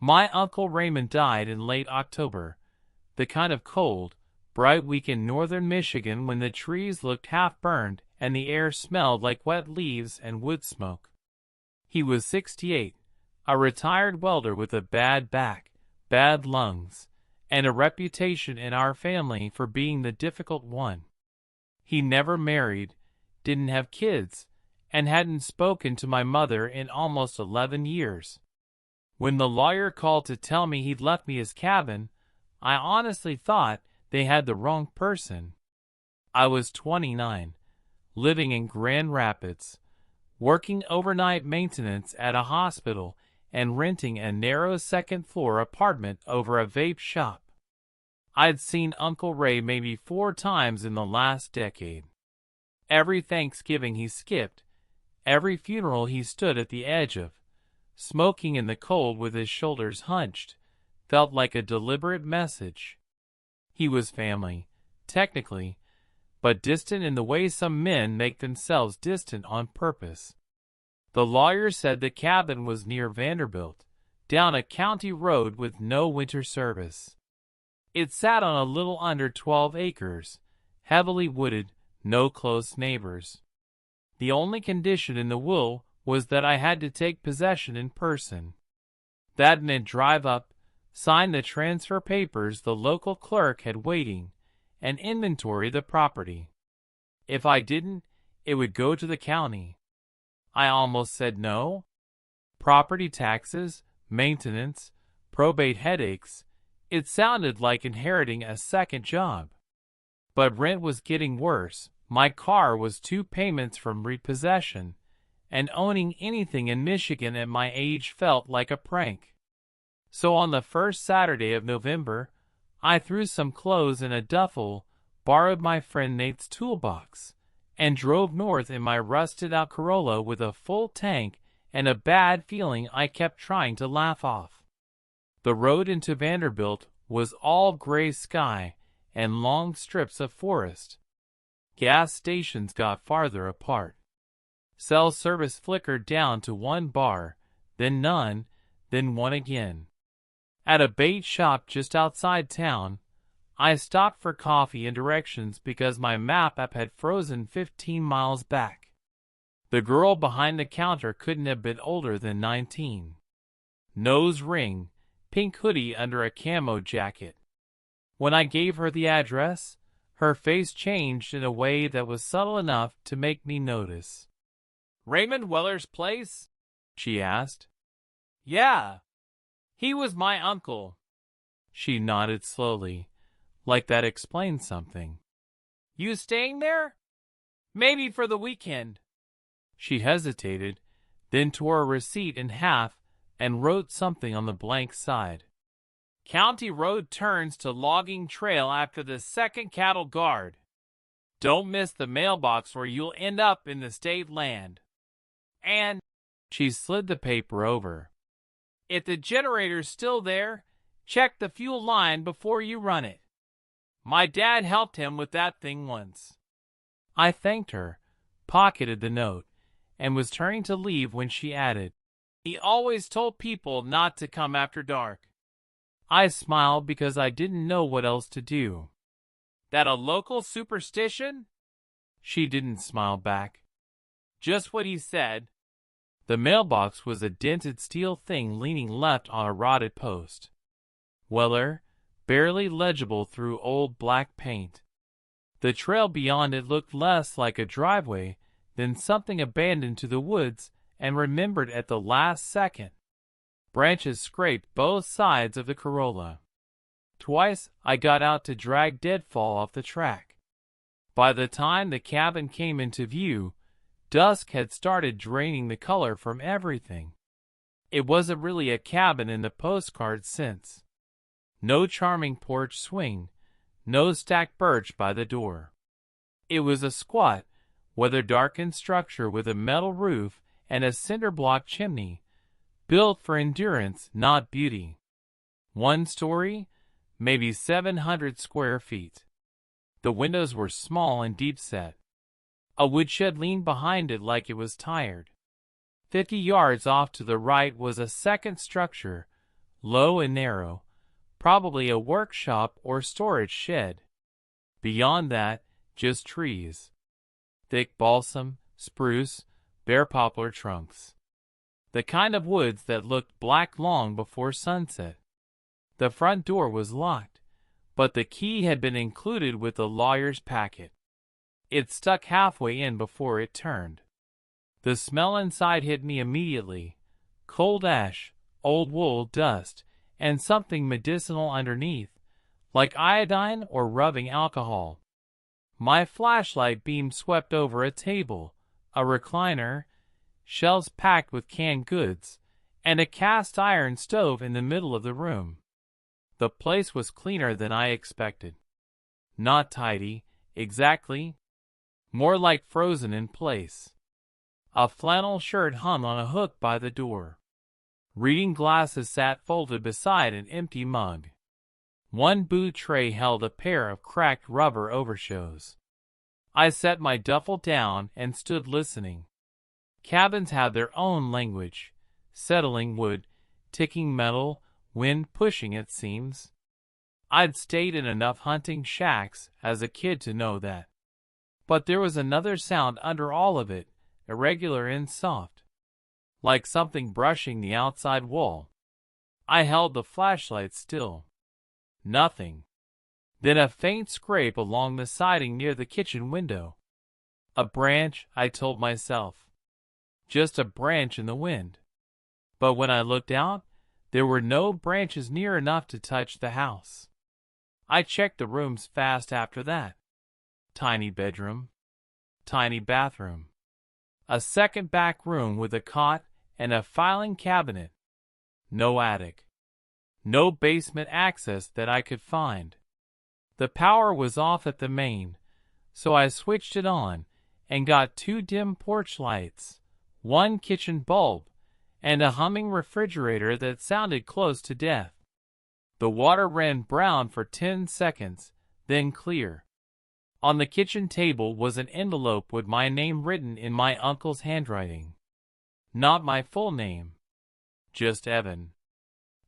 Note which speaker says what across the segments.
Speaker 1: My Uncle Raymond died in late October, the kind of cold, bright week in northern Michigan when the trees looked half-burned and the air smelled like wet leaves and wood smoke. He was 68, a retired welder with a bad back, bad lungs, and a reputation in our family for being the difficult one. He never married, didn't have kids, and hadn't spoken to my mother in almost 11 years. When the lawyer called to tell me he'd left me his cabin, I honestly thought they had the wrong person. I was 29, living in Grand Rapids, working overnight maintenance at a hospital and renting a narrow second-floor apartment over a vape shop. I'd seen Uncle Ray maybe 4 times in the last decade. Every Thanksgiving he skipped, every funeral he stood at the edge of, smoking in the cold with his shoulders hunched, felt like a deliberate message. He was family, technically, but distant in the way some men make themselves distant on purpose. The lawyer said the cabin was near Vanderbilt, down a county road with no winter service. It sat on a little under 12 acres, heavily wooded, no close neighbors. The only condition in the will was that I had to take possession in person. That meant drive up, sign the transfer papers the local clerk had waiting, and inventory the property. If I didn't, it would go to the county. I almost said no. Property taxes, maintenance, probate headaches. It sounded like inheriting a second job. But rent was getting worse, my car was 2 payments from repossession, and owning anything in Michigan at my age felt like a prank. So on the first Saturday of November, I threw some clothes in a duffel, borrowed my friend Nate's toolbox, and drove north in my rusted-out Corolla with a full tank and a bad feeling I kept trying to laugh off. The road into Vanderbilt was all gray sky and long strips of forest. Gas stations got farther apart. Cell service flickered down to 1 bar, then none, then one again. At a bait shop just outside town, I stopped for coffee and directions because my map app had frozen 15 miles back. The girl behind the counter couldn't have been older than 19. Nose ring, pink hoodie under a camo jacket. When I gave her the address, her face changed in a way that was subtle enough to make me notice. "Raymond Weller's place?" she asked. "Yeah. He was my uncle." She nodded slowly, like that explained something. "You staying there? Maybe for the weekend." She hesitated, then tore a receipt in half and wrote something on the blank side. "County road turns to logging trail after the second cattle guard. Don't miss the mailbox or you'll end up in the state land. And," she slid the paper over, "if the generator's still there, check the fuel line before you run it. My dad helped him with that thing once." I thanked her, pocketed the note, and was turning to leave when she added, "He always told people not to come after dark." I smiled because I didn't know what else to do. "That a local superstition?" She didn't smile back. "Just what he said." The mailbox was a dented steel thing leaning left on a rotted post. Weller, barely legible through old black paint. The trail beyond it looked less like a driveway than something abandoned to the woods and remembered at the last second. Branches scraped both sides of the Corolla. Twice I got out to drag deadfall off the track. By the time the cabin came into view, dusk had started draining the color from everything. It wasn't really a cabin in the postcard sense. No charming porch swing, no stacked birch by the door. It was a squat, weather-darkened structure with a metal roof and a cinder-block chimney, built for endurance, not beauty. 1 story, maybe 700 square feet. The windows were small and deep-set. A woodshed leaned behind it like it was tired. 50 yards off to the right was a second structure, low and narrow, probably a workshop or storage shed. Beyond that, just trees. Thick balsam, spruce, bare poplar trunks. The kind of woods that looked black long before sunset. The front door was locked, but the key had been included with the lawyer's packet. It stuck halfway in before it turned. The smell inside hit me immediately. Cold ash, old wool, dust, and something medicinal underneath, like iodine or rubbing alcohol. My flashlight beam swept over a table, a recliner, shelves packed with canned goods, and a cast iron stove in the middle of the room. The place was cleaner than I expected. Not tidy, exactly. More like frozen in place. A flannel shirt hung on a hook by the door. Reading glasses sat folded beside an empty mug. One boot tray held a pair of cracked rubber overshoes. I set my duffel down and stood listening. Cabins have their own language. Settling wood, ticking metal, wind pushing it seems. I'd stayed in enough hunting shacks as a kid to know that. But there was another sound under all of it, irregular and soft. Like something brushing the outside wall. I held the flashlight still. Nothing. Then a faint scrape along the siding near the kitchen window. A branch, I told myself. Just a branch in the wind. But when I looked out, there were no branches near enough to touch the house. I checked the rooms fast after that. Tiny bedroom. Tiny bathroom. A second back room with a cot and a filing cabinet. No attic. No basement access that I could find. The power was off at the main, so I switched it on and got 2 dim porch lights, 1 kitchen bulb, and a humming refrigerator that sounded close to death. The water ran brown for 10 seconds, then clear. On the kitchen table was an envelope with my name written in my uncle's handwriting. Not my full name. Just Evan.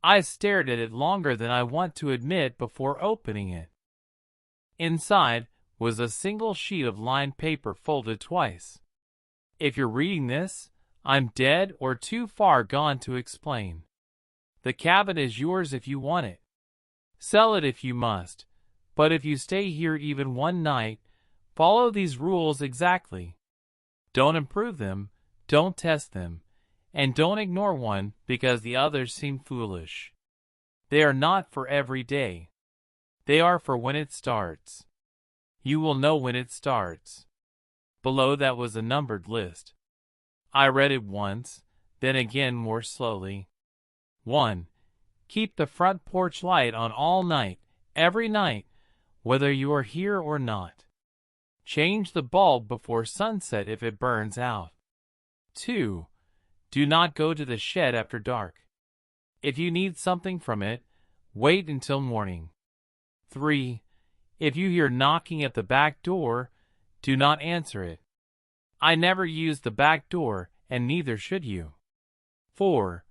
Speaker 1: I stared at it longer than I want to admit before opening it. Inside was a single sheet of lined paper folded twice. If you're reading this, I'm dead or too far gone to explain. The cabin is yours if you want it. Sell it if you must, but if you stay here even one night, follow these rules exactly. Don't improve them, don't test them, and don't ignore one because the others seem foolish. They are not for every day. They are for when it starts. You will know when it starts. Below that was a numbered list. I read it once, then again more slowly. 1. Keep the front porch light on all night, every night, whether you are here or not. Change the bulb before sunset if it burns out. 2. Do not go to the shed after dark. If you need something from it, wait until morning. 3. If you hear knocking at the back door, do not answer it. I never used the back door, and neither should you. 4.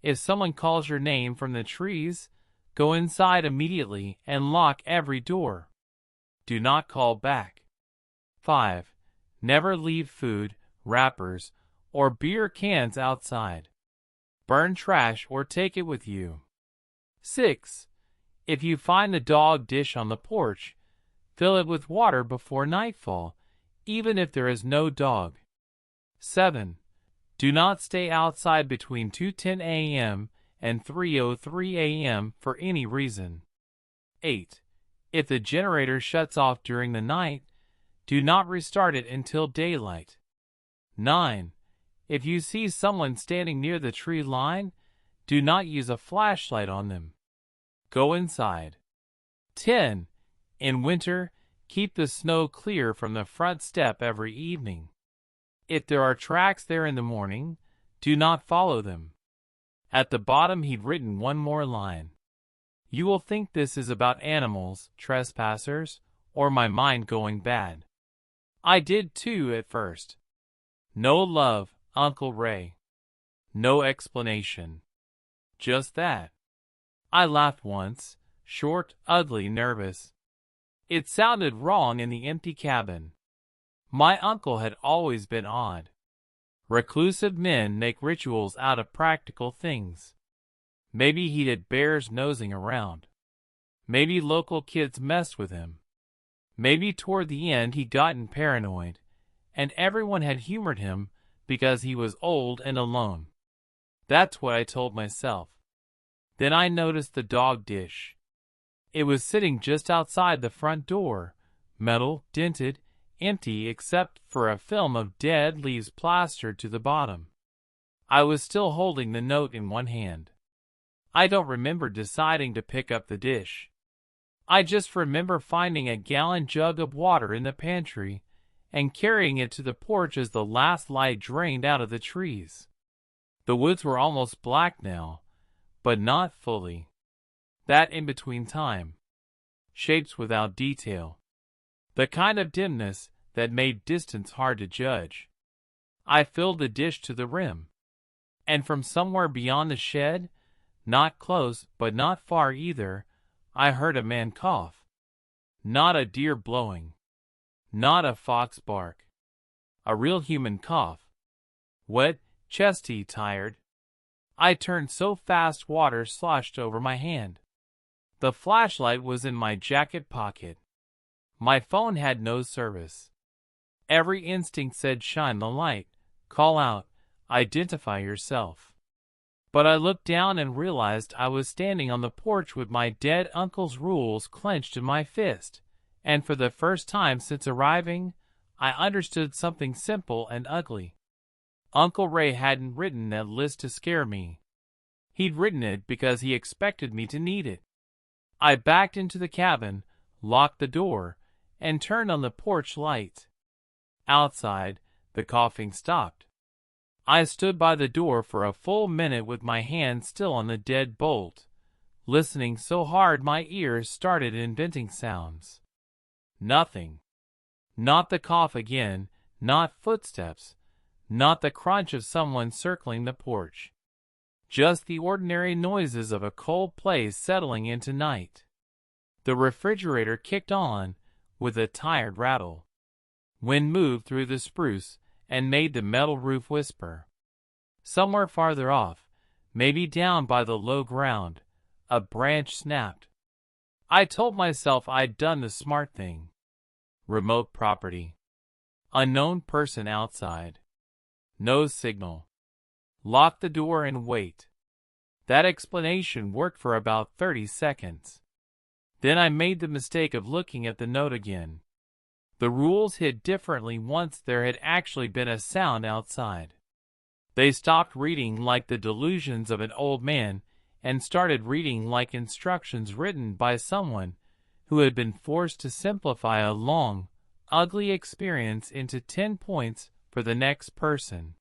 Speaker 1: If someone calls your name from the trees, go inside immediately and lock every door. Do not call back. 5. Never leave food, wrappers, or beer cans outside. Burn trash or take it with you. 6. If you find the dog dish on the porch, fill it with water before nightfall, even if there is no dog. 7. Do not stay outside between 2:10 a.m. and 3:03 a.m. for any reason. 8. If the generator shuts off during the night, do not restart it until daylight. 9. If you see someone standing near the tree line, do not use a flashlight on them. Go inside. 10. In winter, keep the snow clear from the front step every evening. If there are tracks there in the morning, do not follow them. At the bottom he'd written one more line. You will think this is about animals, trespassers, or my mind going bad. I did too at first. No love, Uncle Ray. No explanation. Just that. I laughed once, short, ugly, nervous. It sounded wrong in the empty cabin. My uncle had always been odd. Reclusive men make rituals out of practical things. Maybe he had bears nosing around. Maybe local kids messed with him. Maybe toward the end he'd gotten paranoid, and everyone had humored him because he was old and alone. That's what I told myself. Then I noticed the dog dish. It was sitting just outside the front door, metal, dented, empty except for a film of dead leaves plastered to the bottom. I was still holding the note in one hand. I don't remember deciding to pick up the dish. I just remember finding a gallon jug of water in the pantry and carrying it to the porch as the last light drained out of the trees. The woods were almost black now, but not fully. That in-between time. Shapes without detail. The kind of dimness that made distance hard to judge. I filled the dish to the rim. And from somewhere beyond the shed, not close but not far either, I heard a man cough. Not a deer blowing. Not a fox bark. A real human cough. Wet, chesty, tired. I turned so fast water sloshed over my hand. The flashlight was in my jacket pocket. My phone had no service. Every instinct said shine the light, call out, identify yourself. But I looked down and realized I was standing on the porch with my dead uncle's rules clenched in my fist, and for the first time since arriving, I understood something simple and ugly. Uncle Ray hadn't written that list to scare me. He'd written it because he expected me to need it. I backed into the cabin, locked the door, and turned on the porch light. Outside, the coughing stopped. I stood by the door for a full minute with my hand still on the dead bolt, listening so hard my ears started inventing sounds. Nothing. Not the cough again, not footsteps, not the crunch of someone circling the porch. Just the ordinary noises of a cold place settling into night. The refrigerator kicked on with a tired rattle. Wind moved through the spruce and made the metal roof whisper. Somewhere farther off, maybe down by the low ground, a branch snapped. I told myself I'd done the smart thing. Remote property. Unknown person outside. No signal. Lock the door and wait. That explanation worked for about 30 seconds. Then I made the mistake of looking at the note again. The rules hit differently once there had actually been a sound outside. They stopped reading like the delusions of an old man and started reading like instructions written by someone who had been forced to simplify a long, ugly experience into 10 points for the next person.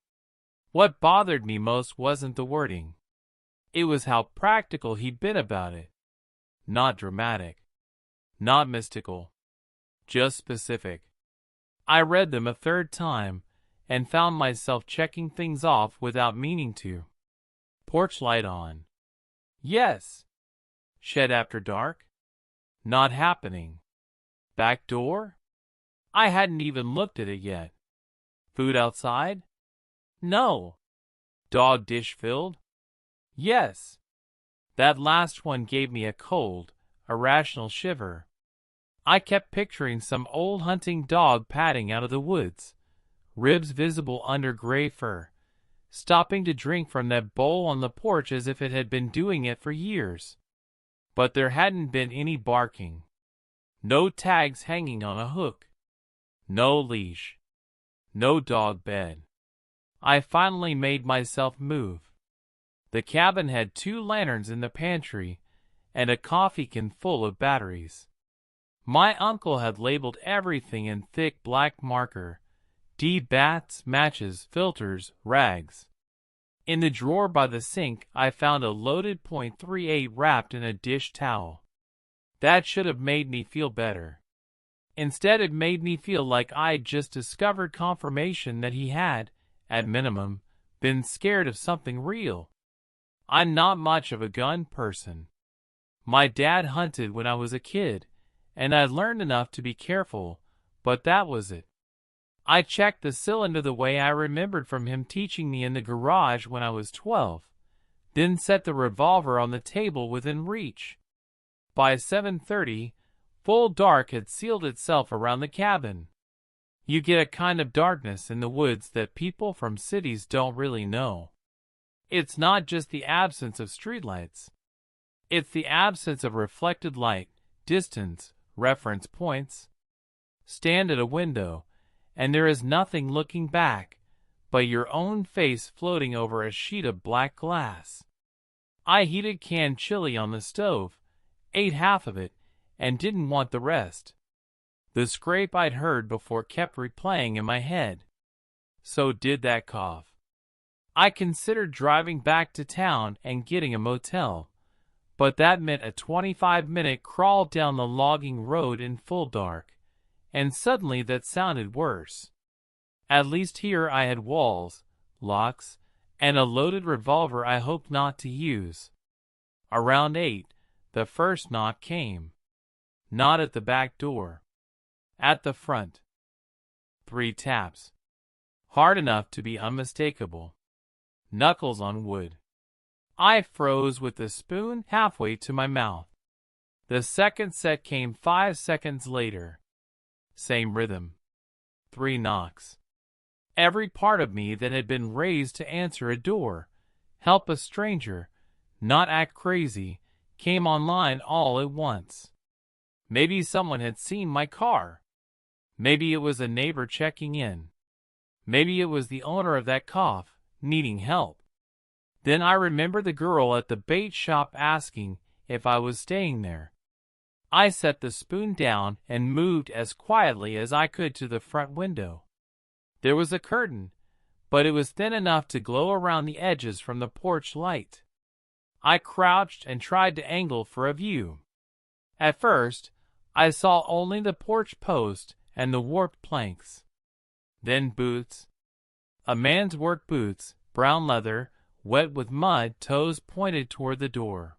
Speaker 1: What bothered me most wasn't the wording. It was how practical he'd been about it. Not dramatic. Not mystical. Just specific. I read them a third time and found myself checking things off without meaning to. Porch light on. Yes. Shed after dark? Not happening. Back door? I hadn't even looked at it yet. Food outside? No. Dog dish filled? Yes. That last one gave me a cold, irrational shiver. I kept picturing some old hunting dog padding out of the woods, ribs visible under gray fur, stopping to drink from that bowl on the porch as if it had been doing it for years. But there hadn't been any barking. No tags hanging on a hook. No leash. No dog bed. I finally made myself move. The cabin had 2 lanterns in the pantry and a coffee can full of batteries. My uncle had labeled everything in thick black marker. D-bats, matches, filters, rags. In the drawer by the sink, I found a loaded .38 wrapped in a dish towel. That should have made me feel better. Instead, it made me feel like I'd just discovered confirmation that he had, at minimum, been scared of something real. I'm not much of a gun person. My dad hunted when I was a kid, and I'd learned enough to be careful, but that was it. I checked the cylinder the way I remembered from him teaching me in the garage when I was 12, then set the revolver on the table within reach. By 7:30, full dark had sealed itself around the cabin. You get a kind of darkness in the woods that people from cities don't really know. It's not just the absence of streetlights. It's the absence of reflected light, distance, reference points. Stand at a window, and there is nothing looking back, but your own face floating over a sheet of black glass. I heated canned chili on the stove, ate half of it, and didn't want the rest. The scrape I'd heard before kept replaying in my head. So did that cough. I considered driving back to town and getting a motel, but that meant a 25-minute crawl down the logging road in full dark, and suddenly that sounded worse. At least here I had walls, locks, and a loaded revolver I hoped not to use. Around 8, the first knock came. Not at the back door. At the front. 3 taps. Hard enough to be unmistakable. Knuckles on wood. I froze with the spoon halfway to my mouth. The second set came 5 seconds later. Same rhythm. 3 knocks. Every part of me that had been raised to answer a door, help a stranger, not act crazy, came online all at once. Maybe someone had seen my car. Maybe it was a neighbor checking in. Maybe it was the owner of that cough, needing help. Then I remember the girl at the bait shop asking if I was staying there. I set the spoon down and moved as quietly as I could to the front window. There was a curtain, but it was thin enough to glow around the edges from the porch light. I crouched and tried to angle for a view. At first, I saw only the porch post and the warped planks. Then boots. A man's work boots, brown leather, wet with mud, toes pointed toward the door.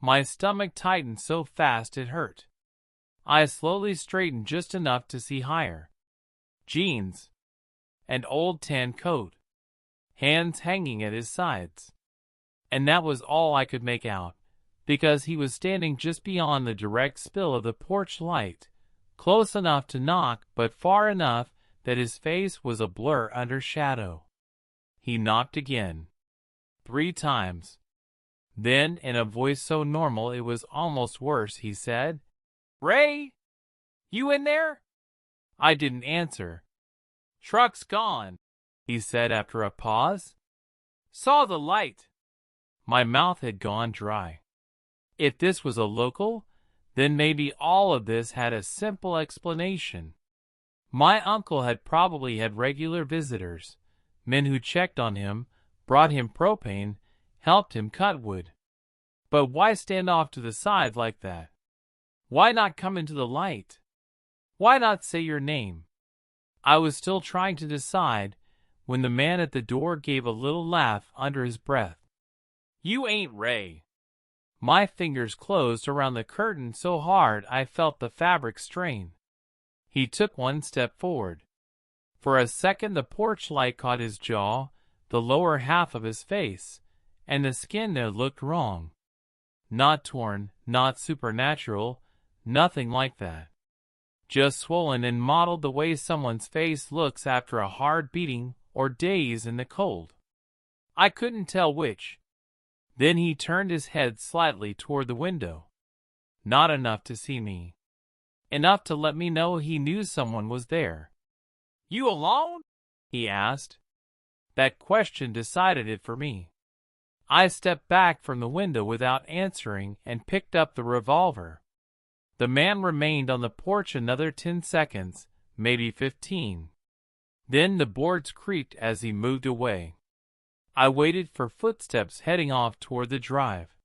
Speaker 1: My stomach tightened so fast it hurt. I slowly straightened just enough to see higher. Jeans. An old tan coat. Hands hanging at his sides. And that was all I could make out, because he was standing just beyond the direct spill of the porch light, close enough to knock but far enough that his face was a blur under shadow. He knocked again. 3 times. Then, in a voice so normal it was almost worse, he said, "Ray? You in there?" I didn't answer. "Truck's gone," he said after a pause. "Saw the light." My mouth had gone dry. If this was a local, then maybe all of this had a simple explanation. My uncle had probably had regular visitors, men who checked on him, brought him propane, helped him cut wood. But why stand off to the side like that? Why not come into the light? Why not say your name? I was still trying to decide when the man at the door gave a little laugh under his breath. "You ain't Ray." My fingers closed around the curtain so hard I felt the fabric strain. He took 1 step forward. For a second the porch light caught his jaw, the lower half of his face, and the skin there looked wrong. Not torn, not supernatural, nothing like that. Just swollen and mottled the way someone's face looks after a hard beating or days in the cold. I couldn't tell which. Then he turned his head slightly toward the window. Not enough to see me. Enough to let me know he knew someone was there. "You alone?" he asked. That question decided it for me. I stepped back from the window without answering and picked up the revolver. The man remained on the porch another 10 seconds, maybe 15. Then the boards creaked as he moved away. I waited for footsteps heading off toward the drive.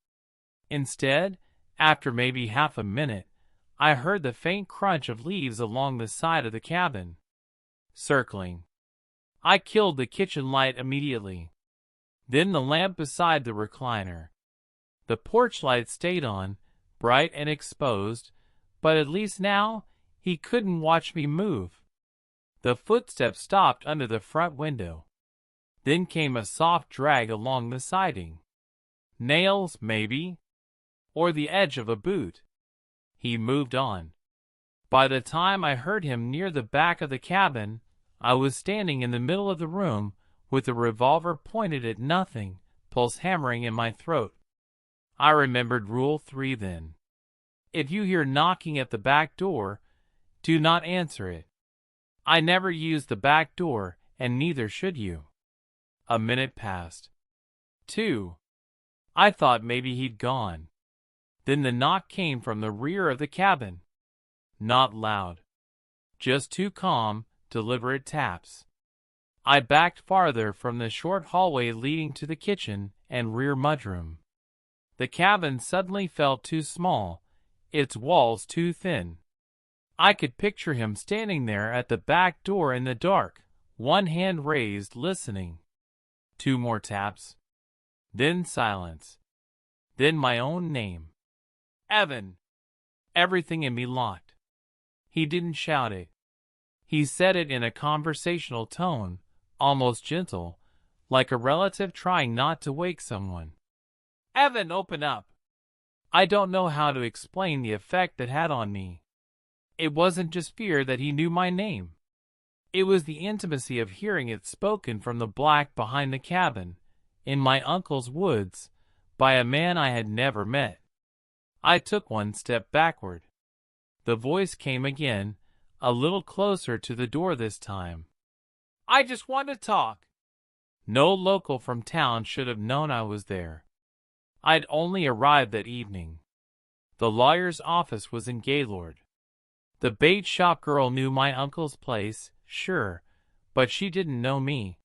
Speaker 1: Instead, after maybe half a minute, I heard the faint crunch of leaves along the side of the cabin. Circling. I killed the kitchen light immediately. Then the lamp beside the recliner. The porch light stayed on, bright and exposed, but at least now he couldn't watch me move. The footsteps stopped under the front window. Then came a soft drag along the siding. Nails, maybe, or the edge of a boot. He moved on. By the time I heard him near the back of the cabin, I was standing in the middle of the room with a revolver pointed at nothing, pulse hammering in my throat. I remembered Rule 3 then. If you hear knocking at the back door, do not answer it. I never used the back door, and neither should you. A minute passed. 2. I thought maybe he'd gone. Then the knock came from the rear of the cabin. Not loud. Just 2 calm, deliberate taps. I backed farther from the short hallway leading to the kitchen and rear mudroom. The cabin suddenly felt too small, its walls too thin. I could picture him standing there at the back door in the dark, one hand raised, listening. 2 more taps. Then silence. Then my own name. Evan. Everything in me locked. He didn't shout it. He said it in a conversational tone, almost gentle, like a relative trying not to wake someone. Evan, open up. I don't know how to explain the effect it had on me. It wasn't just fear that he knew my name. It was the intimacy of hearing it spoken from the black behind the cabin, in my uncle's woods, by a man I had never met. I took 1 step backward. The voice came again, a little closer to the door this time. I just want to talk. No local from town should have known I was there. I'd only arrived that evening. The lawyer's office was in Gaylord. The bait shop girl knew my uncle's place, sure, but she didn't know me.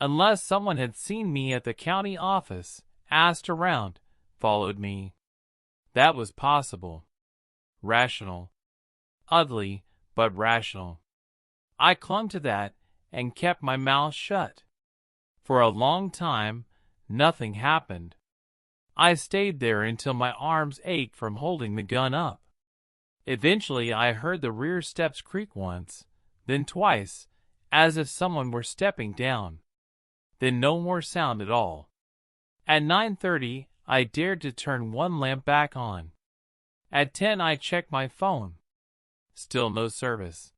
Speaker 1: Unless someone had seen me at the county office, asked around, followed me. That was possible. Rational. Ugly, but rational. I clung to that and kept my mouth shut. For a long time, nothing happened. I stayed there until my arms ached from holding the gun up. Eventually I heard the rear steps creak once, then twice, as if someone were stepping down. Then no more sound at all. At 9:30, I dared to turn 1 lamp back on. At 10 I checked my phone. Still no service.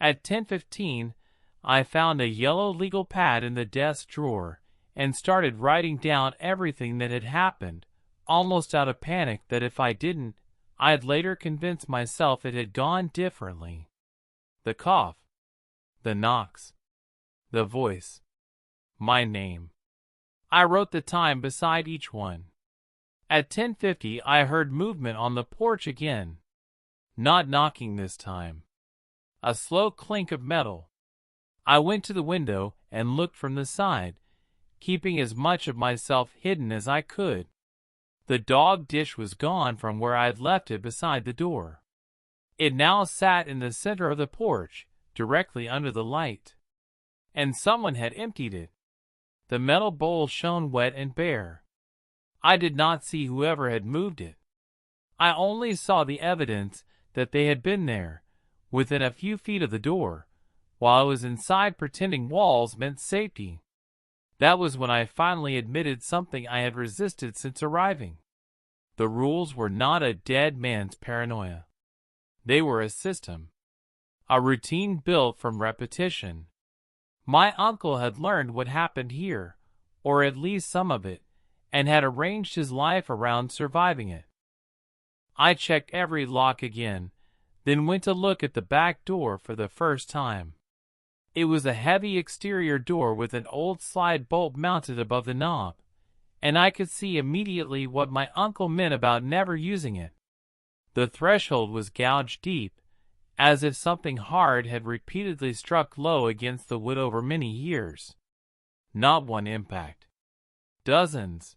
Speaker 1: At 10:15, I found a yellow legal pad in the desk drawer and started writing down everything that had happened, almost out of panic that if I didn't, I'd later convince myself it had gone differently. The cough. The knocks. The voice. My name. I wrote the time beside each one. At 10:50 I heard movement on the porch again. Not knocking this time. A slow clink of metal. I went to the window and looked from the side, keeping as much of myself hidden as I could. The dog dish was gone from where I had left it beside the door. It now sat in the center of the porch, directly under the light. And someone had emptied it. The metal bowl shone wet and bare. I did not see whoever had moved it. I only saw the evidence that they had been there, within a few feet of the door, while I was inside pretending walls meant safety. That was when I finally admitted something I had resisted since arriving. The rules were not a dead man's paranoia. They were a system. A routine built from repetition. My uncle had learned what happened here, or at least some of it, and had arranged his life around surviving it. I checked every lock again, then went to look at the back door for the first time. It was a heavy exterior door with an old slide bolt mounted above the knob, and I could see immediately what my uncle meant about never using it. The threshold was gouged deep, as if something hard had repeatedly struck low against the wood over many years. Not one impact. Dozens.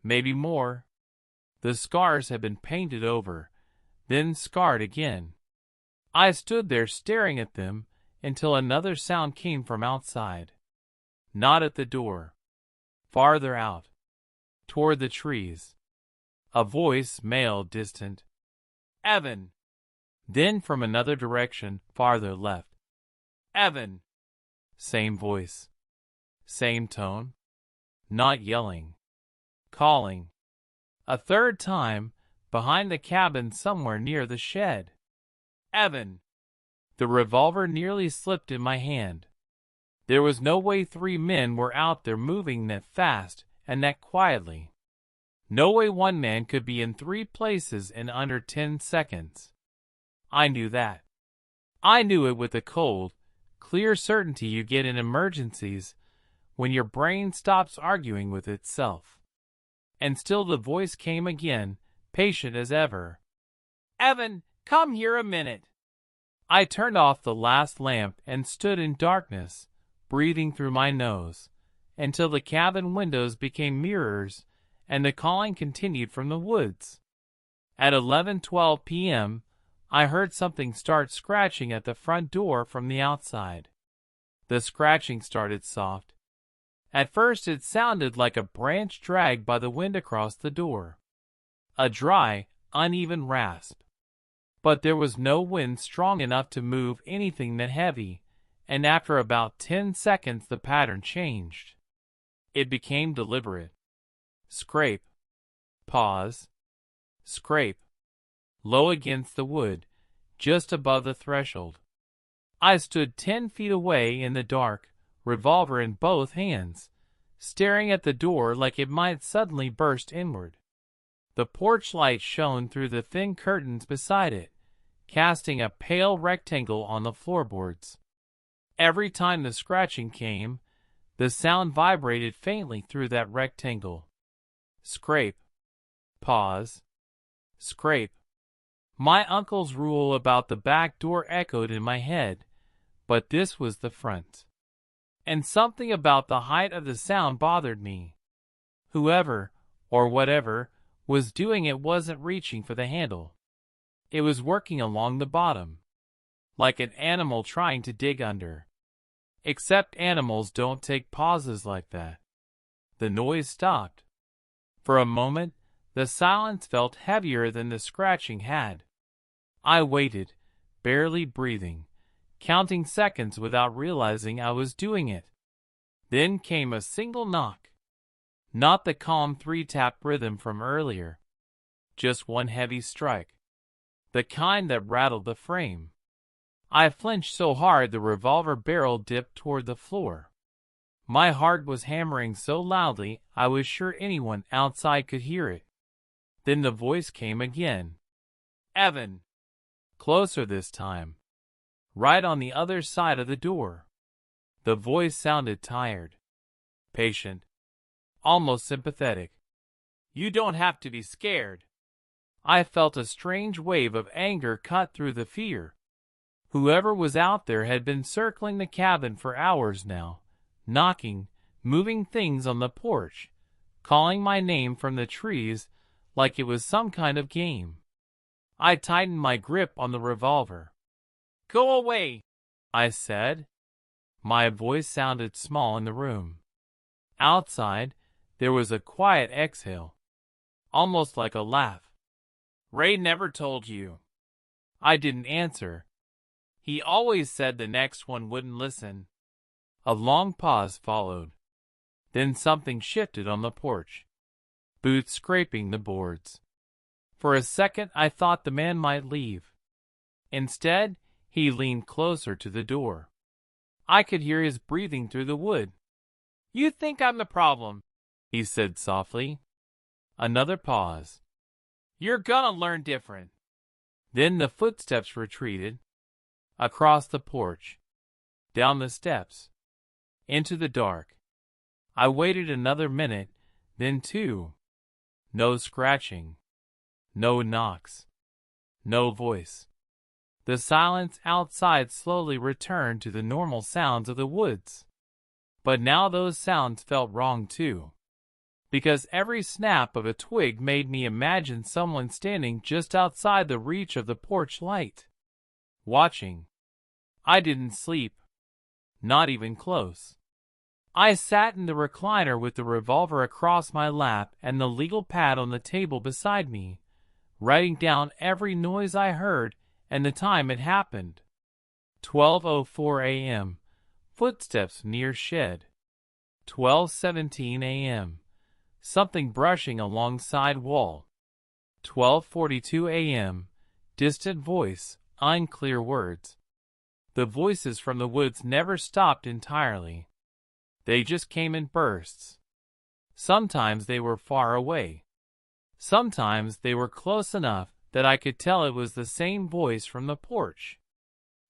Speaker 1: Maybe more. The scars had been painted over, then scarred again. I stood there staring at them until another sound came from outside. Not at the door. Farther out. Toward the trees. A voice, male, distant. Evan. Then from another direction, farther left. Evan. Same voice. Same tone. Not yelling. Calling. A third time, behind the cabin somewhere near the shed. Evan. The revolver nearly slipped in my hand. There was no way 3 men were out there moving that fast and that quietly. No way one man could be in 3 places in under 10 seconds. I knew that. I knew it with the cold, clear certainty you get in emergencies when your brain stops arguing with itself. And still the voice came again, patient as ever. Evan, come here a minute. I turned off the last lamp and stood in darkness, breathing through my nose, until the cabin windows became mirrors and the calling continued from the woods. At 11:12 p.m., I heard something start scratching at the front door from the outside. The scratching started soft. At first it sounded like a branch dragged by the wind across the door. A dry, uneven rasp. But there was no wind strong enough to move anything that heavy, and after about 10 seconds the pattern changed. It became deliberate. Scrape. Pause. Scrape. Low against the wood, just above the threshold. I stood 10 feet away in the dark, revolver in both hands, staring at the door like it might suddenly burst inward. The porch light shone through the thin curtains beside it, casting a pale rectangle on the floorboards. Every time the scratching came, the sound vibrated faintly through that rectangle. Scrape. Pause. Scrape. My uncle's rule about the back door echoed in my head, but this was the front. And something about the height of the sound bothered me. Whoever, or whatever, was doing it wasn't reaching for the handle. It was working along the bottom, like an animal trying to dig under. Except animals don't take pauses like that. The noise stopped. For a moment, the silence felt heavier than the scratching had. I waited, barely breathing, counting seconds without realizing I was doing it. Then came a single knock. Not the calm 3-tap rhythm from earlier. Just one heavy strike. The kind that rattled the frame. I flinched so hard the revolver barrel dipped toward the floor. My heart was hammering so loudly I was sure anyone outside could hear it. Then the voice came again. Evan. Closer this time. Right on the other side of the door. The voice sounded tired. Patient. Almost sympathetic. You don't have to be scared. I felt a strange wave of anger cut through the fear. Whoever was out there had been circling the cabin for hours now, knocking, moving things on the porch, calling my name from the trees like it was some kind of game. I tightened my grip on the revolver. Go away, I said. My voice sounded small in the room. Outside, there was a quiet exhale, almost like a laugh. Ray never told you. I didn't answer. He always said the next one wouldn't listen. A long pause followed. Then something shifted on the porch. Boots scraping the boards. For a second I thought the man might leave. Instead, he leaned closer to the door. I could hear his breathing through the wood. You think I'm the problem, he said softly. Another pause. You're gonna learn different. Then the footsteps retreated. Across the porch. Down the steps. Into the dark. I waited another minute, then 2. No scratching. No knocks. No voice. The silence outside slowly returned to the normal sounds of the woods. But now those sounds felt wrong too. Because every snap of a twig made me imagine someone standing just outside the reach of the porch light. Watching. I didn't sleep. Not even close. I sat in the recliner with the revolver across my lap and the legal pad on the table beside me, writing down every noise I heard and the time it happened. 12:04 a.m. Footsteps near shed. 12:17 a.m. Something brushing alongside wall. 12:42 a.m. Distant voice, unclear words. The voices from the woods never stopped entirely. They just came in bursts. Sometimes they were far away. Sometimes they were close enough that I could tell it was the same voice from the porch.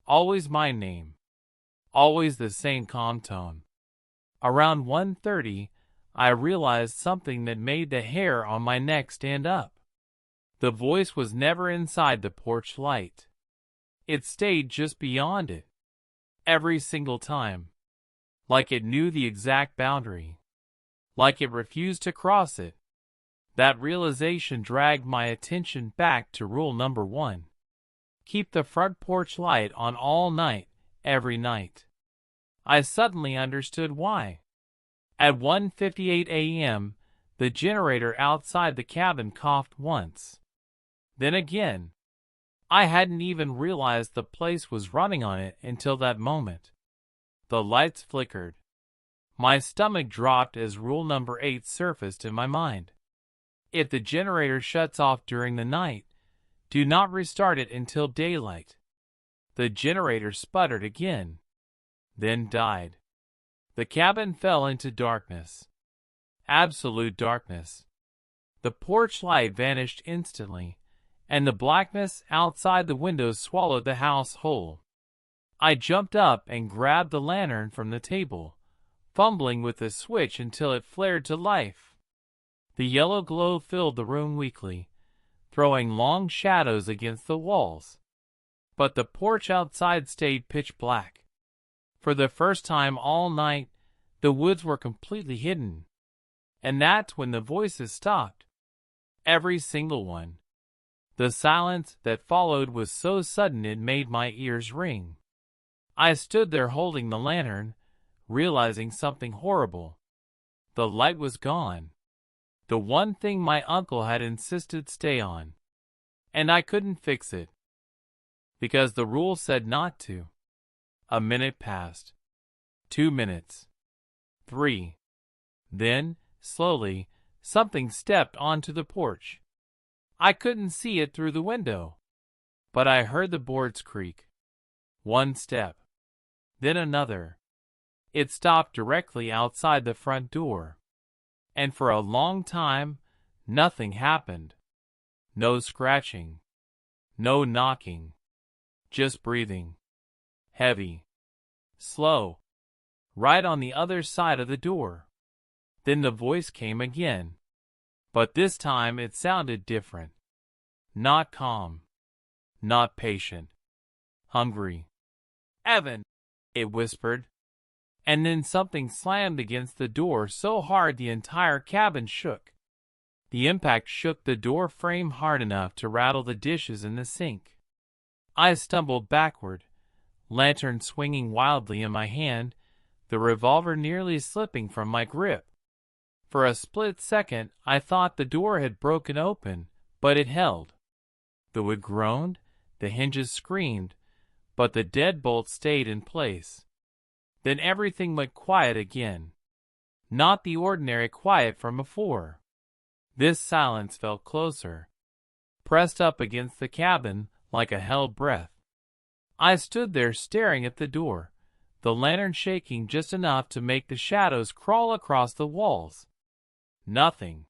Speaker 1: Always my name. Always the same calm tone. Around 1:30, I realized something that made the hair on my neck stand up. The voice was never inside the porch light. It stayed just beyond it. Every single time. Like it knew the exact boundary. Like it refused to cross it. That realization dragged my attention back to rule number 1. Keep the front porch light on all night, every night. I suddenly understood why. At 1:58 a.m., the generator outside the cabin coughed once. Then again. I hadn't even realized the place was running on it until that moment. The lights flickered. My stomach dropped as rule number 8 surfaced in my mind. If the generator shuts off during the night, do not restart it until daylight. The generator sputtered again, then died. The cabin fell into darkness. Absolute darkness. The porch light vanished instantly, and the blackness outside the windows swallowed the house whole. I jumped up and grabbed the lantern from the table, fumbling with the switch until it flared to life. The yellow glow filled the room weakly, throwing long shadows against the walls. But the porch outside stayed pitch black. For the first time all night, the woods were completely hidden. And that's when the voices stopped. Every single one. The silence that followed was so sudden it made my ears ring. I stood there holding the lantern, realizing something horrible. The light was gone. The one thing my uncle had insisted stay on. And I couldn't fix it. Because the rule said not to. A minute passed. 2 minutes. 3. Then, slowly, something stepped onto the porch. I couldn't see it through the window, but I heard the boards creak. One step. Then another. It stopped directly outside the front door. And for a long time, nothing happened. No scratching. No knocking. Just breathing. Heavy. Slow. Right on the other side of the door. Then the voice came again. But this time it sounded different. Not calm. Not patient. Hungry. "Evan," it whispered. And then something slammed against the door so hard the entire cabin shook. The impact shook the door frame hard enough to rattle the dishes in the sink. I stumbled backward, lantern swinging wildly in my hand, the revolver nearly slipping from my grip. For a split second, I thought the door had broken open, but it held. The wood groaned, the hinges screamed, but the deadbolt stayed in place. Then everything went quiet again. Not the ordinary quiet from before. This silence felt closer, pressed up against the cabin like a held breath. I stood there staring at the door, the lantern shaking just enough to make the shadows crawl across the walls. Nothing.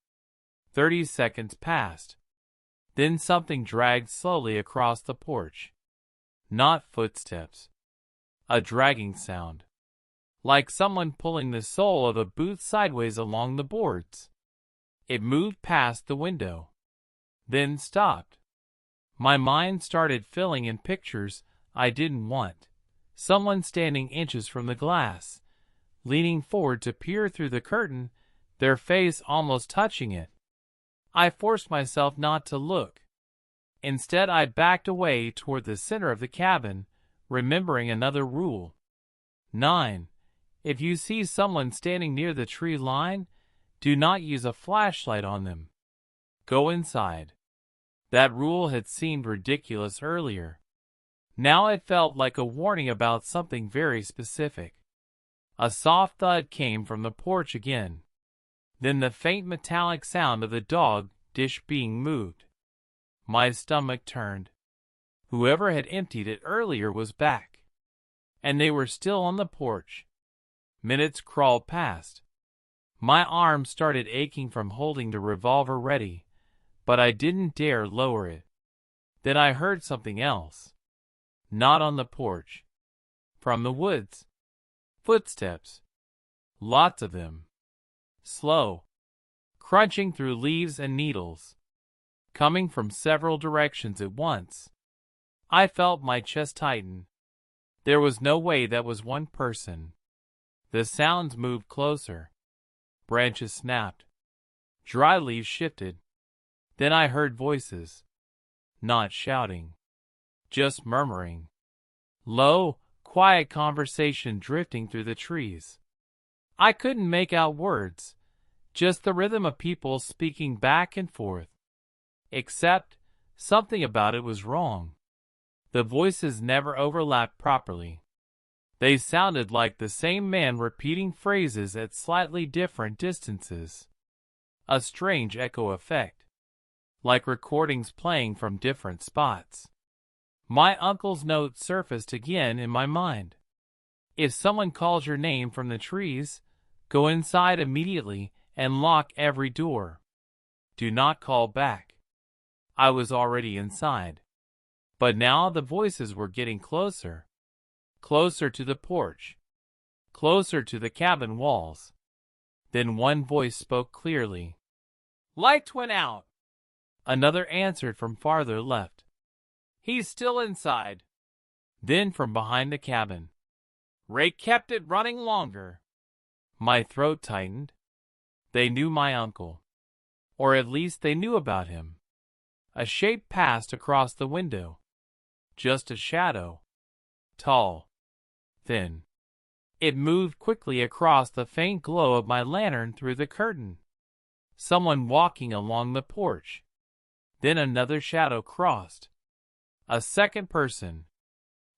Speaker 1: 30 seconds passed. Then something dragged slowly across the porch. Not footsteps. A dragging sound. Like someone pulling the sole of a boot sideways along the boards. It moved past the window. Then stopped. My mind started filling in pictures I didn't want. Someone standing inches from the glass, leaning forward to peer through the curtain, their face almost touching it. I forced myself not to look. Instead, I backed away toward the center of the cabin, remembering another rule. 9. If you see someone standing near the tree line, do not use a flashlight on them. Go inside. That rule had seemed ridiculous earlier. Now it felt like a warning about something very specific. A soft thud came from the porch again. Then the faint metallic sound of the dog dish being moved. My stomach turned. Whoever had emptied it earlier was back. And they were still on the porch. Minutes crawled past. My arm started aching from holding the revolver ready, but I didn't dare lower it. Then I heard something else. Not on the porch. From the woods. Footsteps. Lots of them. Slow. Crunching through leaves and needles. Coming from several directions at once. I felt my chest tighten. There was no way that was one person. The sounds moved closer. Branches snapped. Dry leaves shifted. Then I heard voices. Not shouting. Just murmuring. Low, quiet conversation drifting through the trees. I couldn't make out words. Just the rhythm of people speaking back and forth. Except, something about it was wrong. The voices never overlapped properly. They sounded like the same man repeating phrases at slightly different distances. A strange echo effect. Like recordings playing from different spots. My uncle's note surfaced again in my mind. If someone calls your name from the trees, go inside immediately and lock every door. Do not call back. I was already inside. But now the voices were getting closer. Closer to the porch. Closer to the cabin walls. Then one voice spoke clearly. Light went out. Another answered from farther left. He's still inside. Then from behind the cabin. Ray kept it running longer. My throat tightened. They knew my uncle. Or at least they knew about him. A shape passed across the window. Just a shadow. Tall. Thin. It moved quickly across the faint glow of my lantern through the curtain. Someone walking along the porch. Then another shadow crossed. A second person.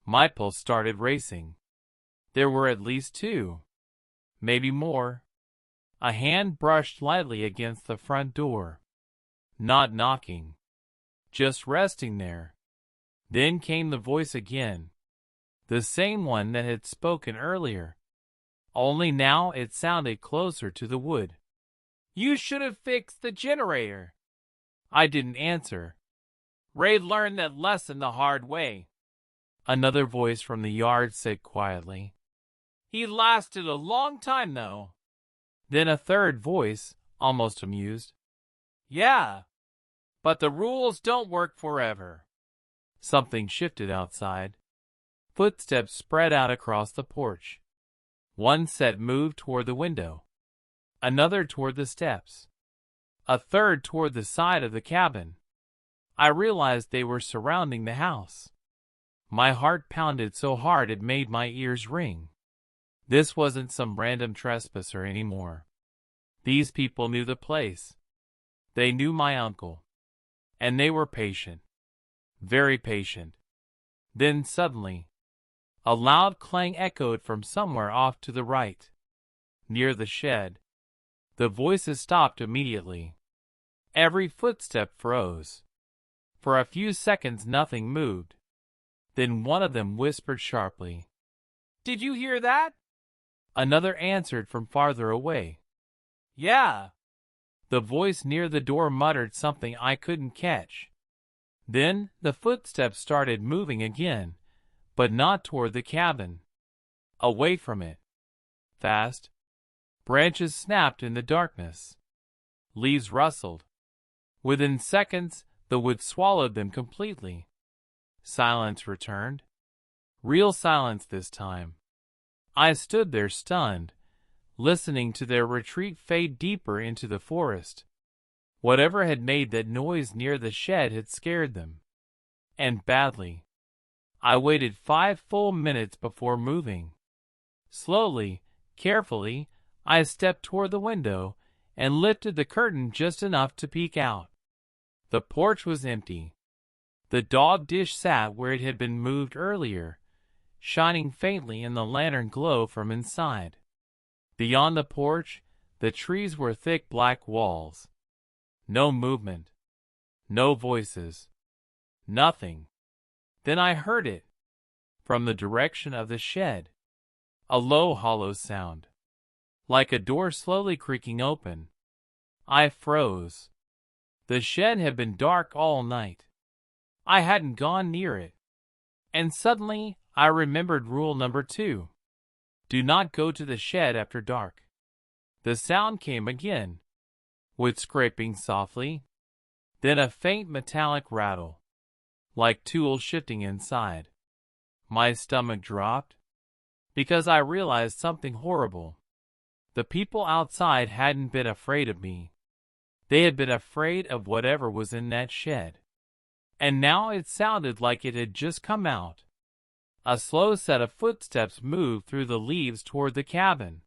Speaker 1: My pulse started racing. There were at least two. Maybe more. A hand brushed lightly against the front door. Not knocking. Just resting there. Then came the voice again. The same one that had spoken earlier. Only now it sounded closer to the wood. You should have fixed the generator. I didn't answer. Ray learned that lesson the hard way. Another voice from the yard said quietly. He lasted a long time, though. Then a third voice, almost amused. Yeah, but the rules don't work forever. Something shifted outside. Footsteps spread out across the porch. One set moved toward the window. Another toward the steps. A third toward the side of the cabin. I realized they were surrounding the house. My heart pounded so hard it made my ears ring. This wasn't some random trespasser anymore. These people knew the place. They knew my uncle. And they were patient. Very patient. Then suddenly, a loud clang echoed from somewhere off to the right. Near the shed. The voices stopped immediately. Every footstep froze. For a few seconds nothing moved. Then one of them whispered sharply. Did you hear that? Another answered from farther away. Yeah. The voice near the door muttered something I couldn't catch. Then the footsteps started moving again, but not toward the cabin. Away from it. Fast. Branches snapped in the darkness. Leaves rustled. Within seconds, the wood swallowed them completely. Silence returned. Real silence this time. I stood there stunned, listening to their retreat fade deeper into the forest. Whatever had made that noise near the shed had scared them. And badly. I waited 5 full minutes before moving. Slowly, Carefully, I stepped toward the window and lifted the curtain just enough to peek out. The porch was empty. The dog dish sat where it had been moved earlier, shining faintly in the lantern glow from inside. Beyond the porch, the trees were thick black walls. No movement. No voices. Nothing. Then I heard it. From the direction of the shed. A low, hollow sound. Like a door slowly creaking open. I froze. The shed had been dark all night. I hadn't gone near it. And suddenly, I remembered rule number 2. Do not go to the shed after dark. The sound came again. Wood scraping softly. Then a faint metallic rattle. Like tools shifting inside. My stomach dropped. Because I realized something horrible. The people outside hadn't been afraid of me. They had been afraid of whatever was in that shed. And now it sounded like it had just come out. A slow set of footsteps moved through the leaves toward the cabin.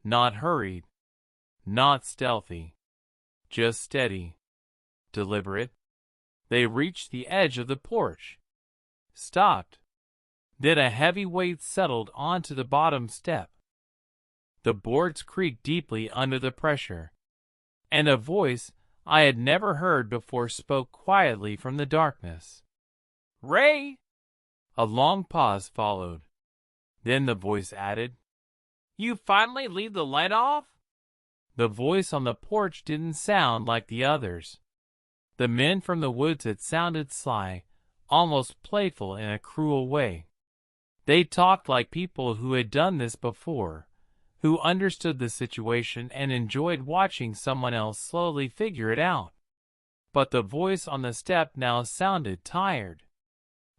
Speaker 1: Not hurried. Not stealthy. Just steady. Deliberate. They reached the edge of the porch. Stopped. Then a heavy weight settled onto the bottom step. The boards creaked deeply under the pressure. And a voice I had never heard before spoke quietly from the darkness. "Ray!" A long pause followed. Then the voice added, "You finally leave the light off?" The voice on the porch didn't sound like the others. The men from the woods had sounded sly, almost playful in a cruel way. They talked like people who had done this before, who understood the situation and enjoyed watching someone else slowly figure it out. But the voice on the step now sounded tired.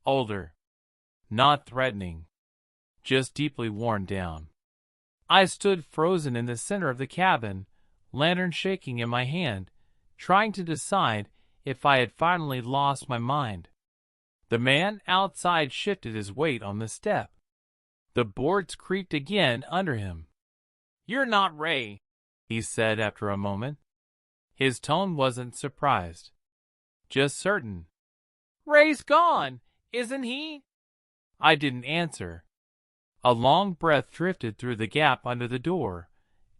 Speaker 1: Older. Not threatening. Just deeply worn down. I stood frozen in the center of the cabin, lantern shaking in my hand, trying to decide if I had finally lost my mind. The man outside shifted his weight on the step. The boards creaked again under him. "You're not Ray," he said after a moment. His tone wasn't surprised. Just certain. "Ray's gone, isn't he?" I didn't answer. A long breath drifted through the gap under the door,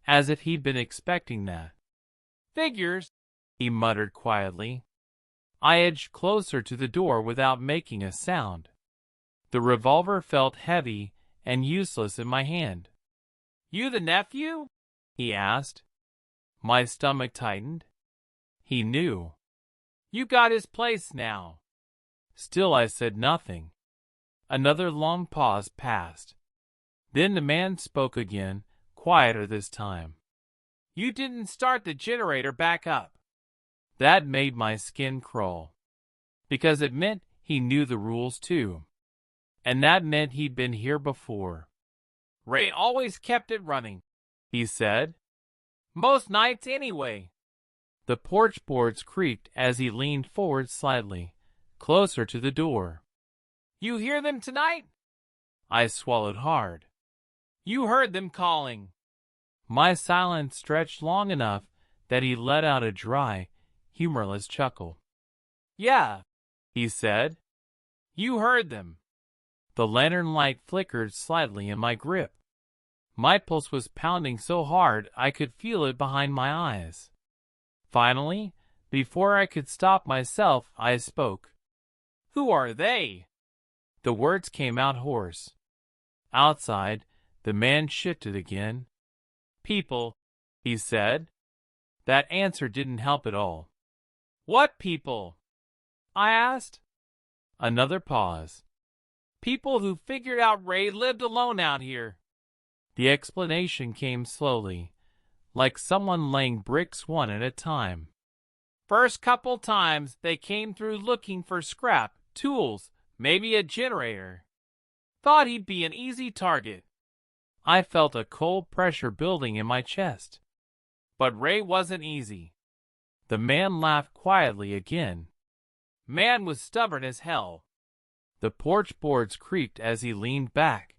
Speaker 1: as if he'd been expecting that. "Figures," he muttered quietly. I edged closer to the door without making a sound. The revolver felt heavy and useless in my hand. "You the nephew?" he asked. My stomach tightened. He knew. "You got his place now." Still I said nothing. Another long pause passed. Then the man spoke again, quieter this time. "You didn't start the generator back up." That made my skin crawl. Because it meant he knew the rules too. And that meant he'd been here before. "Ray always kept it running," he said. "Most nights anyway." The porch boards creaked as he leaned forward slightly, closer to the door. "You hear them tonight?" I swallowed hard. "You heard them calling." My silence stretched long enough that he let out a dry, humorless chuckle. "Yeah," he said. "You heard them." The lantern light flickered slightly in my grip. My pulse was pounding so hard I could feel it behind my eyes. Finally, before I could stop myself, I spoke. "Who are they?" The words came out hoarse. Outside, the man shifted again. "People," he said. That answer didn't help at all. "What people?" I asked. Another pause. "People who figured out Ray lived alone out here." The explanation came slowly, like someone laying bricks one at a time. "First couple times they came through looking for scrap, tools, maybe a generator. Thought he'd be an easy target." I felt a cold pressure building in my chest. But Ray wasn't easy. The man laughed quietly again. "Man was stubborn as hell." The porch boards creaked as he leaned back.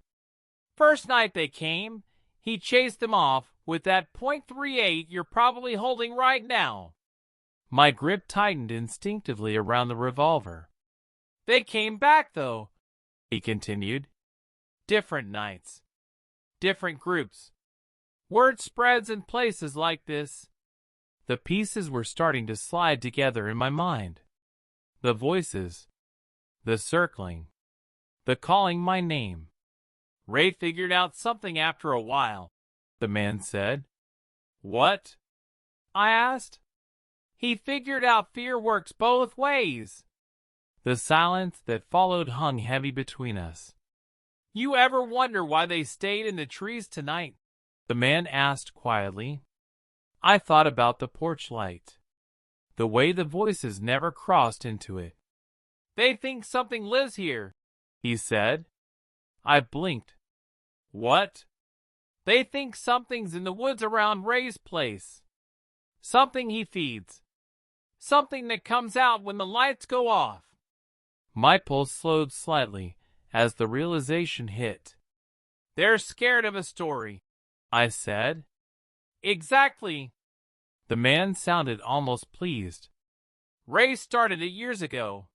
Speaker 1: "First night they came, He chased them off with that .38 you're probably holding right now. My grip tightened instinctively around the revolver. They came back, though, he continued. Different nights. Different groups. Word spreads in places like this. The pieces were starting to slide together in my mind. The voices. The circling. The calling my name. Ray figured out something after a while, the man said. What? I asked. He figured out fear works both ways. The silence that followed hung heavy between us. You ever wonder why they stayed in the trees tonight? The man asked quietly. I thought about the porch light. The way the voices never crossed into it. They think something lives here, he said. I blinked. What? They think something's in the woods around Ray's place. Something he feeds. Something that comes out when the lights go off. My pulse slowed slightly as the realization hit. They're scared of a story, I said. Exactly. The man sounded almost pleased. Ray started it years ago.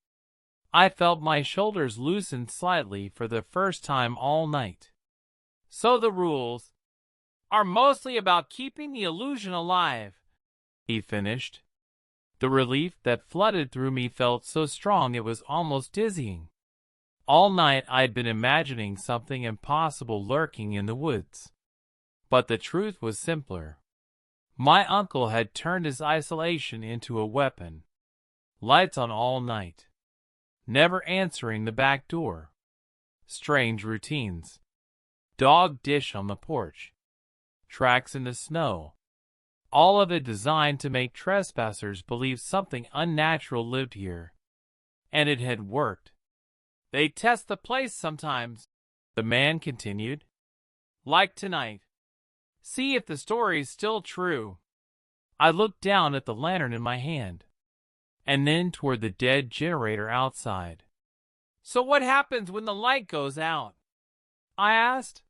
Speaker 1: I felt my shoulders loosen slightly for the first time all night. So the rules are mostly about keeping the illusion alive, he finished. The relief that flooded through me felt so strong it was almost dizzying. All night I'd been imagining something impossible lurking in the woods. But the truth was simpler. My uncle had turned his isolation into a weapon. Lights on all night. Never answering the back door. Strange routines. Dog dish on the porch. Tracks in the snow. All of it designed to make trespassers believe something unnatural lived here. And it had worked. They test the place sometimes, the man continued. Like tonight. See if the story's still true. I looked down at the lantern in my hand, and then toward the dead generator outside. So what happens when the light goes out? I asked.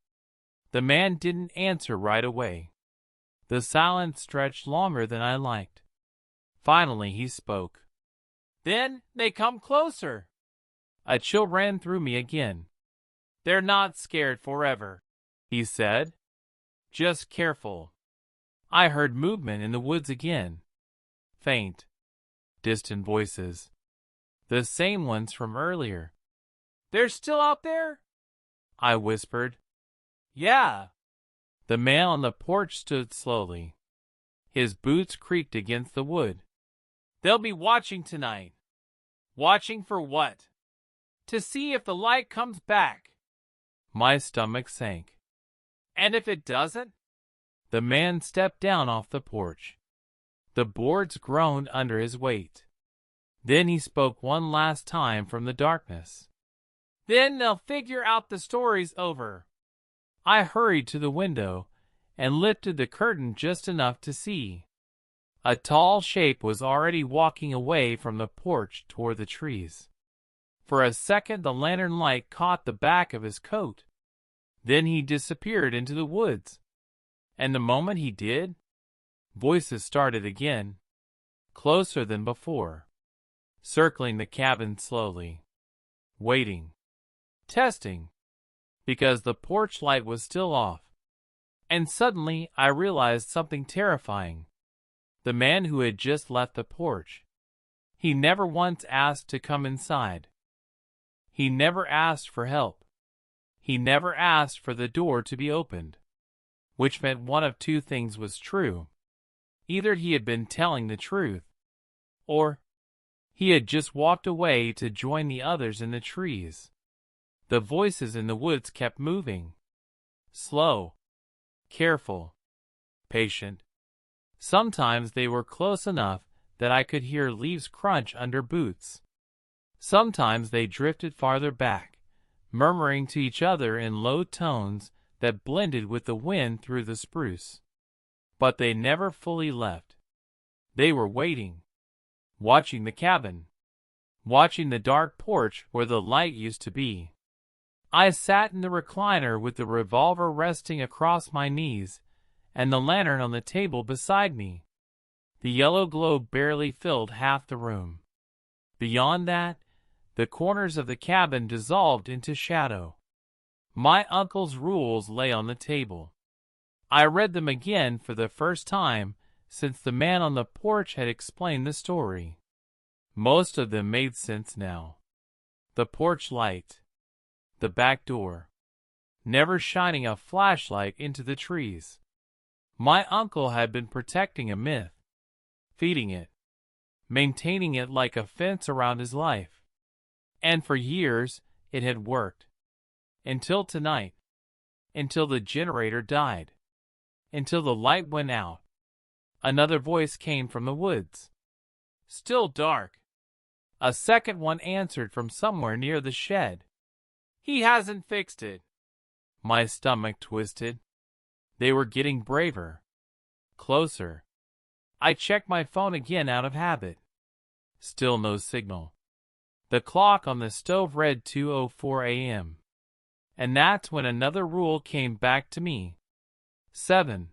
Speaker 1: The man didn't answer right away. The silence stretched longer than I liked. Finally he spoke. Then they come closer. A chill ran through me again. They're not scared forever, he said. Just careful. I heard movement in the woods again. Faint, distant voices. The same ones from earlier. They're still out there? I whispered. Yeah. The man on the porch stood slowly. His boots creaked against the wood. They'll be watching tonight. Watching for what? To see if the light comes back. My stomach sank. And if it doesn't? The man stepped down off the porch. The boards groaned under his weight. Then he spoke one last time from the darkness. Then they'll figure out the story's over. I hurried to the window and lifted the curtain just enough to see. A tall shape was already walking away from the porch toward the trees. For a second the lantern light caught the back of his coat. Then he disappeared into the woods. And the moment he did, voices started again, closer than before, circling the cabin slowly, waiting, testing, because the porch light was still off. And suddenly I realized something terrifying. The man who had just left the porch. He never once asked to come inside. He never asked for help. He never asked for the door to be opened. Which meant one of two things was true. Either he had been telling the truth, or he had just walked away to join the others in the trees. The voices in the woods kept moving. Slow, careful, patient. Sometimes they were close enough that I could hear leaves crunch under boots. Sometimes they drifted farther back, murmuring to each other in low tones that blended with the wind through the spruce. But they never fully left. They were waiting, watching the cabin, watching the dark porch where the light used to be. I sat in the recliner with the revolver resting across my knees and the lantern on the table beside me. The yellow glow barely filled half the room. Beyond that, the corners of the cabin dissolved into shadow. My uncle's rules lay on the table. I read them again for the first time since the man on the porch had explained the story. Most of them made sense now. The porch light. The back door. Never shining a flashlight into the trees. My uncle had been protecting a myth. Feeding it. Maintaining it like a fence around his life. And for years, it had worked. Until tonight. Until the generator died. Until the light went out. Another voice came from the woods. Still dark. A second one answered from somewhere near the shed. He hasn't fixed it. My stomach twisted. They were getting braver. Closer. I checked my phone again out of habit. Still no signal. The clock on the stove read 2:04 a.m. And that's when another rule came back to me. 7.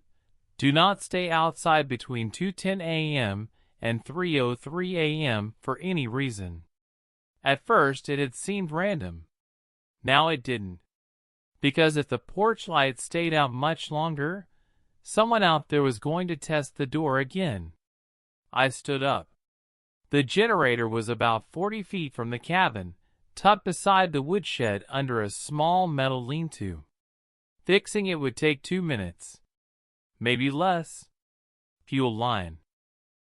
Speaker 1: Do not stay outside between 2:10 a.m. and 3:03 a.m. for any reason. At first it had seemed random. Now it didn't. Because if the porch light stayed out much longer, someone out there was going to test the door again. I stood up. The generator was about 40 feet from the cabin, tucked beside the woodshed under a small metal lean-to. Fixing it would take 2 minutes. Maybe less. Fuel line.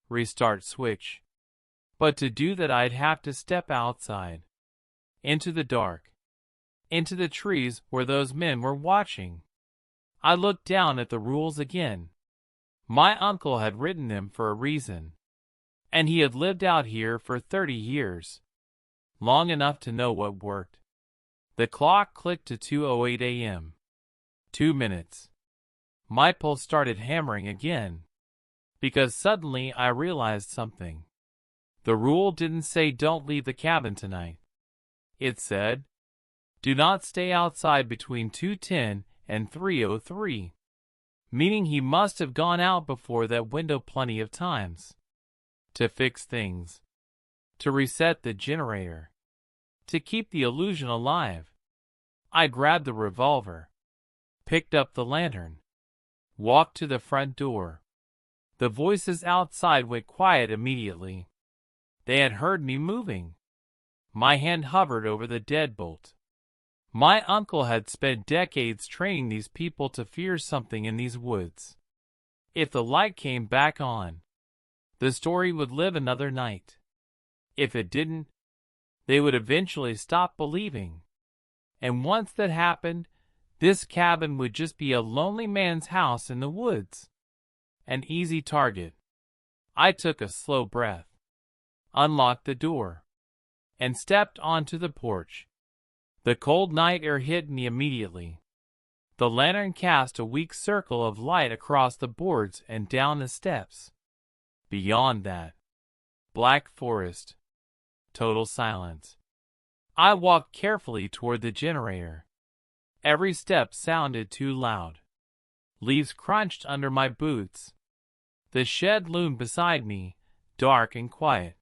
Speaker 1: Restart switch. But to do that I'd have to step outside. Into the dark. Into the trees where those men were watching. I looked down at the rules again. My uncle had written them for a reason. And he had lived out here for 30 years. Long enough to know what worked. The clock clicked to 2:08 a.m. 2 minutes. My pulse started hammering again. Because suddenly I realized something. The rule didn't say don't leave the cabin tonight. It said, do not stay outside between 2:10 and 3:03. Meaning he must have gone out before that window plenty of times. To fix things. To reset the generator. To keep the illusion alive. I grabbed the revolver. Picked up the lantern. Walked to the front door. The voices outside went quiet immediately. They had heard me moving. My hand hovered over the deadbolt. My uncle had spent decades training these people to fear something in these woods. If the light came back on, the story would live another night. If it didn't, they would eventually stop believing. And once that happened, this cabin would just be a lonely man's house in the woods. An easy target. I took a slow breath, unlocked the door, and stepped onto the porch. The cold night air hit me immediately. The lantern cast a weak circle of light across the boards and down the steps. Beyond that, black forest. Total silence. I walked carefully toward the generator. Every step sounded too loud. Leaves crunched under my boots. The shed loomed beside me, dark and quiet.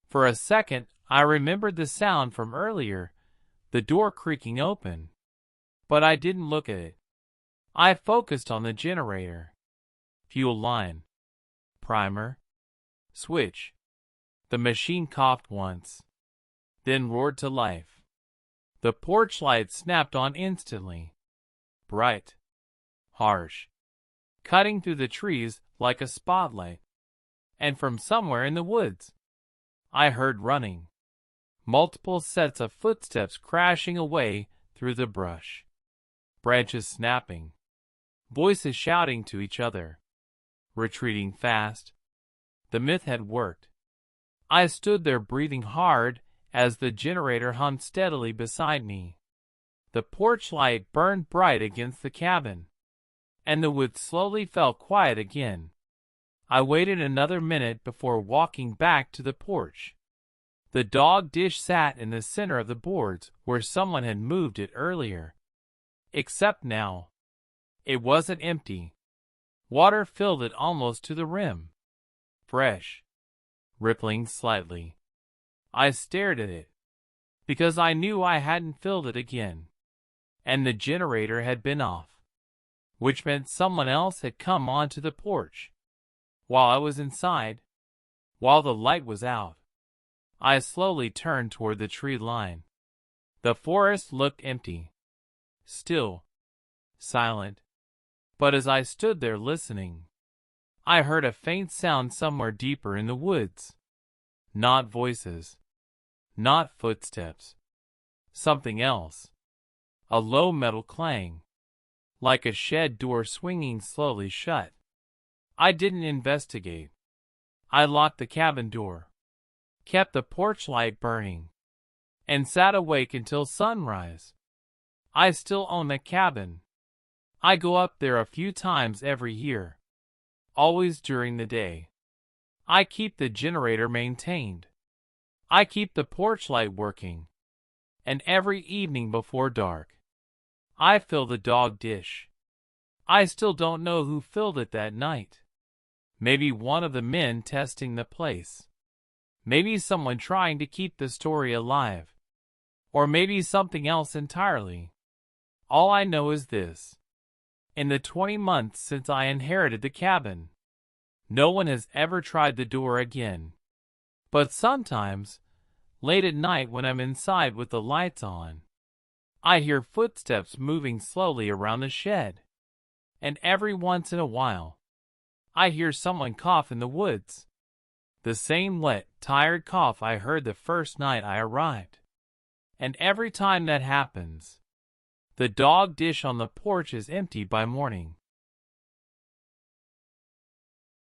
Speaker 1: For a second, I remembered the sound from earlier, the door creaking open. But I didn't look at it. I focused on the generator. Fuel line. Primer. Switch. The machine coughed once, then roared to life. The porch light snapped on instantly. Bright. Harsh. Cutting through the trees like a spotlight. And from somewhere in the woods, I heard running. Multiple sets of footsteps crashing away through the brush. Branches snapping. Voices shouting to each other. Retreating fast. The myth had worked. I stood there breathing hard as the generator hummed steadily beside me. The porch light burned bright against the cabin, and the woods slowly fell quiet again. I waited another minute before walking back to the porch. The dog dish sat in the center of the boards where someone had moved it earlier. Except now, it wasn't empty. Water filled it almost to the rim. Fresh, rippling slightly. I stared at it, because I knew I hadn't filled it again, and the generator had been off, which meant someone else had come onto the porch. While I was inside, while the light was out, I slowly turned toward the tree line. The forest looked empty, still, silent. But as I stood there listening, I heard a faint sound somewhere deeper in the woods. Not voices, not footsteps. Something else. A low metal clang, like a shed door swinging slowly shut. I didn't investigate. I locked the cabin door, kept the porch light burning, and sat awake until sunrise. I still own the cabin. I go up there a few times every year, always during the day. I keep the generator maintained. I keep the porch light working, and every evening before dark, I fill the dog dish. I still don't know who filled it that night. Maybe one of the men testing the place. Maybe someone trying to keep the story alive. Or maybe something else entirely. All I know is this. In the 20 months since I inherited the cabin, no one has ever tried the door again. But sometimes, late at night when I'm inside with the lights on, I hear footsteps moving slowly around the shed. And every once in a while, I hear someone cough in the woods. The same wet, tired cough I heard the first night I arrived. And every time that happens, the dog dish on the porch is empty by morning.